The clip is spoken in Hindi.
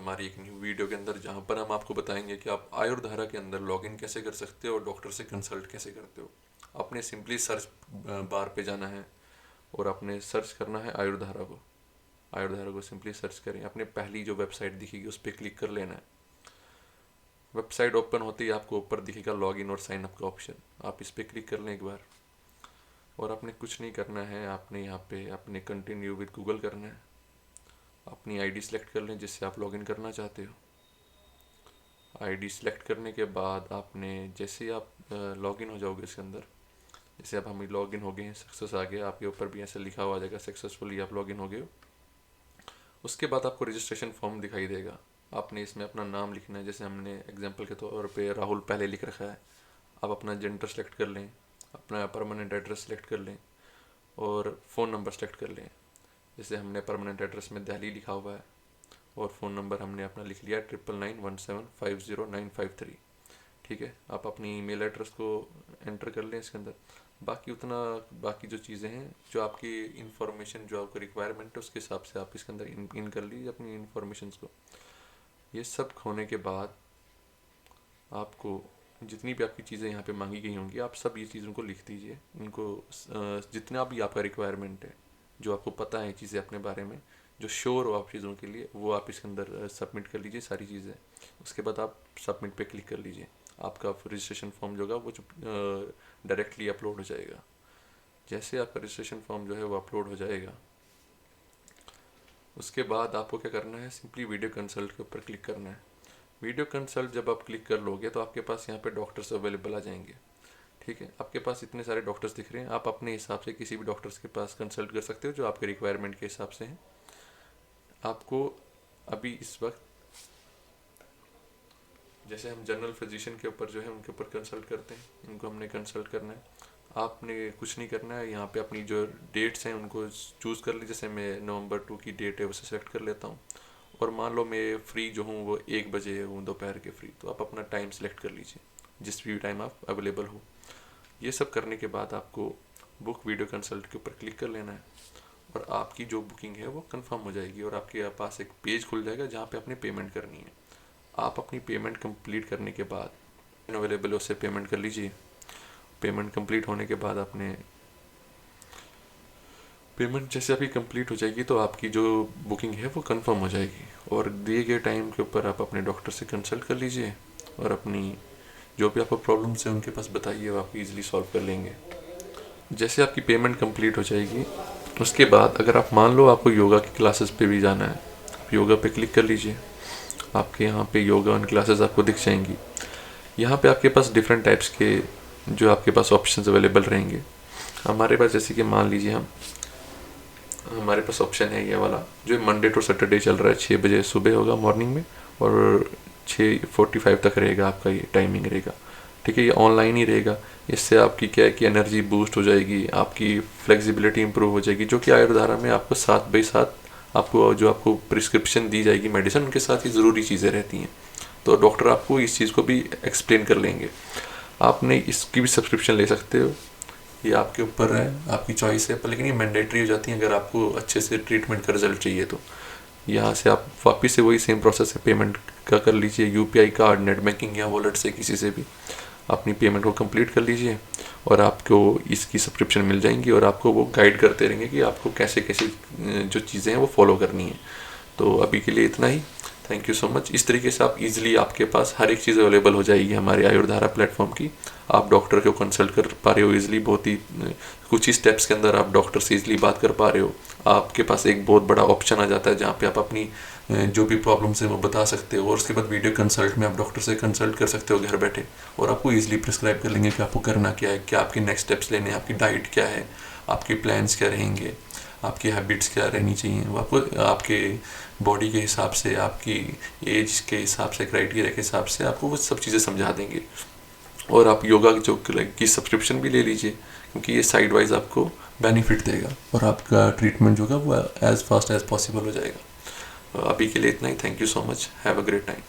हमारी एक न्यू वीडियो के अंदर, जहां पर हम आपको बताएंगे कि आप आयुर्धारा के अंदर लॉगिन कैसे कर सकते हो और डॉक्टर से कंसल्ट कैसे करते हो। आपने सिंपली सर्च बार पे जाना है और आपने सर्च करना है आयुर्धारा को। आयुर्धारा को सिंपली सर्च करें, अपने पहली जो वेबसाइट दिखेगी उस पर क्लिक कर लेना है। वेबसाइट ओपन होते ही आपको ऊपर दिखेगा लॉगिन और साइन अप का ऑप्शन, आप इस पर क्लिक कर लें एक बार। और आपने कुछ नहीं करना है, आपने यहाँ पे अपने कंटिन्यू विद गूगल करना है। अपनी आईडी सेलेक्ट कर लें जिससे आप लॉगिन करना चाहते हो। आईडी सेलेक्ट करने के बाद आपने जैसे ही आप लॉगिन हो जाओगे इसके अंदर, जैसे अब हम लॉगिन हो गए हैं, सक्सेस आ गया, आपके ऊपर भी ऐसे लिखा हुआ जाएगा सक्सेसफुली आप लॉगिन हो गए हो। उसके बाद आपको रजिस्ट्रेशन फॉर्म दिखाई देगा। आपने इसमें अपना नाम लिखना है, जैसे हमने एग्जांपल के तौर पे राहुल पहले लिख रखा है। आप अपना जेंडर सेलेक्ट कर लें, अपना परमानेंट एड्रेस सेलेक्ट कर लें और फ़ोन नंबर सेलेक्ट कर लें। जैसे हमने परमानेंट एड्रेस में दिल्ली लिखा हुआ है और फ़ोन नंबर हमने अपना लिख लिया 9991750953। ठीक है, आप अपनी ईमेल एड्रेस को एंटर कर लें इसके अंदर। बाकी जो चीज़ें हैं, जो आपकी इन्फॉर्मेशन जो आपको रिक्वायरमेंट है उसके हिसाब से आप इसके अंदर इन कर लीजिए अपनी इन्फॉर्मेशन को। ये सब होने के बाद आपको जितनी भी आपकी चीज़ें यहाँ पे मांगी गई होंगी, आप सब ये चीज़ों को लिख दीजिए। इनको जितना भी आपका रिक्वायरमेंट है, जो आपको पता है चीज़ें अपने बारे में, जो श्योर हो आप चीज़ों के लिए, वो आप इसके अंदर सबमिट कर लीजिए सारी चीज़ें। उसके बाद आप सबमिट पे क्लिक कर लीजिए। आपका रजिस्ट्रेशन फॉर्म जो होगा वो डायरेक्टली अपलोड हो जाएगा। जैसे आपका रजिस्ट्रेशन फॉर्म जो है वो अपलोड हो जाएगा, उसके बाद आपको क्या करना है, सिंपली वीडियो कंसल्ट के ऊपर क्लिक करना है। वीडियो कंसल्ट जब आप क्लिक कर लोगे तो आपके पास यहाँ पे डॉक्टर्स अवेलेबल आ जाएंगे। ठीक है, आपके पास इतने सारे डॉक्टर्स दिख रहे हैं, आप अपने हिसाब से किसी भी डॉक्टर्स के पास कंसल्ट कर सकते हो जो आपके रिक्वायरमेंट के हिसाब से हैं। आपको अभी इस वक्त जैसे हम जनरल फिजिशियन के ऊपर जो है उनके ऊपर कंसल्ट करते हैं, इनको हमने कंसल्ट करना है। आपने कुछ नहीं करना है, यहाँ पे अपनी जो डेट्स हैं उनको चूज़ कर लीजिए। जैसे मैं नवंबर 2 की डेट है उसे सेलेक्ट कर लेता हूँ और मान लो मैं फ्री जो हूँ वो 1 बजे हूँ दोपहर के फ्री, तो आप अपना टाइम सेलेक्ट कर लीजिए जिस भी टाइम आप अवेलेबल हो। ये सब करने के बाद आपको बुक वीडियो कंसल्ट के ऊपर क्लिक कर लेना है और आपकी जो बुकिंग है वो कंफर्म हो जाएगी और आपके पास एक पेज खुल जाएगा जहाँ पे आपने पेमेंट करनी है। आप अपनी पेमेंट कंप्लीट करने के बाद अवेलेबल है उससे पेमेंट कर लीजिए। पेमेंट कंप्लीट होने के बाद आपने पेमेंट जैसे अभी कंप्लीट हो जाएगी तो आपकी जो बुकिंग है वो कंफर्म हो जाएगी और दिए गए टाइम के ऊपर आप अपने डॉक्टर से कंसल्ट कर लीजिए और अपनी जो भी आपको प्रॉब्लम्स है उनके पास बताइए, वो आप इजीली सॉल्व कर लेंगे। जैसे आपकी पेमेंट कंप्लीट हो जाएगी उसके बाद अगर आप मान लो आपको योगा की क्लासेस पे भी जाना है, आप योगा पे क्लिक कर लीजिए। आपके यहाँ पे योगा और क्लासेस आपको दिख जाएंगी। यहाँ पे आपके पास डिफरेंट टाइप्स के जो आपके पास ऑप्शंस अवेलेबल रहेंगे। हमारे पास जैसे कि मान लीजिए हमारे पास ऑप्शन है ये वाला जो मंडे टू सैटरडे चल रहा है, 6 बजे सुबह होगा मॉर्निंग में और 6:45 तक रहेगा आपका ये टाइमिंग रहेगा। ठीक है, ये ऑनलाइन ही रहेगा। इससे आपकी क्या है कि एनर्जी बूस्ट हो जाएगी, आपकी फ्लेक्सिबिलिटी इंप्रूव हो जाएगी, जो कि आयुर्धारा में आपको 7/7 आपको प्रिस्क्रिप्शन दी जाएगी मेडिसिन, उनके साथ ही ज़रूरी चीज़ें रहती हैं। तो डॉक्टर आपको इस चीज़ को भी एक्सप्लेन कर लेंगे। आपने इसकी भी सब्सक्रिप्शन ले सकते हो, ये आपके ऊपर है, आपकी चॉइस है, पर लेकिन ये मैंडेटरी हो जाती है अगर आपको अच्छे से ट्रीटमेंट का रिजल्ट चाहिए। तो यहाँ से आप वापस से वही सेम प्रोसेस है, पेमेंट का कर लीजिए, यूपीआई कार्ड, नेट बैंकिंग या वॉलेट से किसी से भी अपनी पेमेंट को कंप्लीट कर लीजिए और आपको इसकी सब्सक्रिप्शन मिल जाएंगी और आपको वो गाइड करते रहेंगे कि आपको कैसे कैसे जो चीज़ें हैं वो फॉलो करनी है। तो अभी के लिए इतना ही, थैंक यू सो मच। इस तरीके से आप इजीली आपके पास हर एक चीज़ अवेलेबल हो जाएगी हमारे आयुर्धारा प्लेटफॉर्म की। आप डॉक्टर को कंसल्ट कर पा रहे हो इजीली, बहुत ही कुछ ही स्टेप्स के अंदर आप डॉक्टर से इजीली बात कर पा रहे हो। आपके पास एक बहुत बड़ा ऑप्शन आ जाता है जहाँ पे आप अपनी जो भी प्रॉब्लम्स हैं वो बता सकते हो और उसके बाद वीडियो कंसल्ट में आप डॉक्टर से कंसल्ट कर सकते हो घर बैठे और आपको इजीली प्रिस्क्राइब कर लेंगे कि आपको करना क्या है, क्या आपके नेक्स्ट स्टेप्स लेने हैं, आपकी डाइट क्या है, आपके प्लान्स क्या रहेंगे, आपकी हैबिट्स क्या रहनी चाहिए। वो आपको आपके बॉडी के हिसाब से, आपकी एज के हिसाब से, क्राइटेरिया के हिसाब से आपको वो सब चीज़ें समझा देंगे। और आप योगा की सब्सक्रिप्शन भी ले लीजिए क्योंकि ये साइड वाइज आपको बेनिफिट देगा और आपका ट्रीटमेंट जो होगा वो एज़ फास्ट एज़ पॉसिबल हो जाएगा। अभी के लिए इतना ही, thank you so much, have a great time.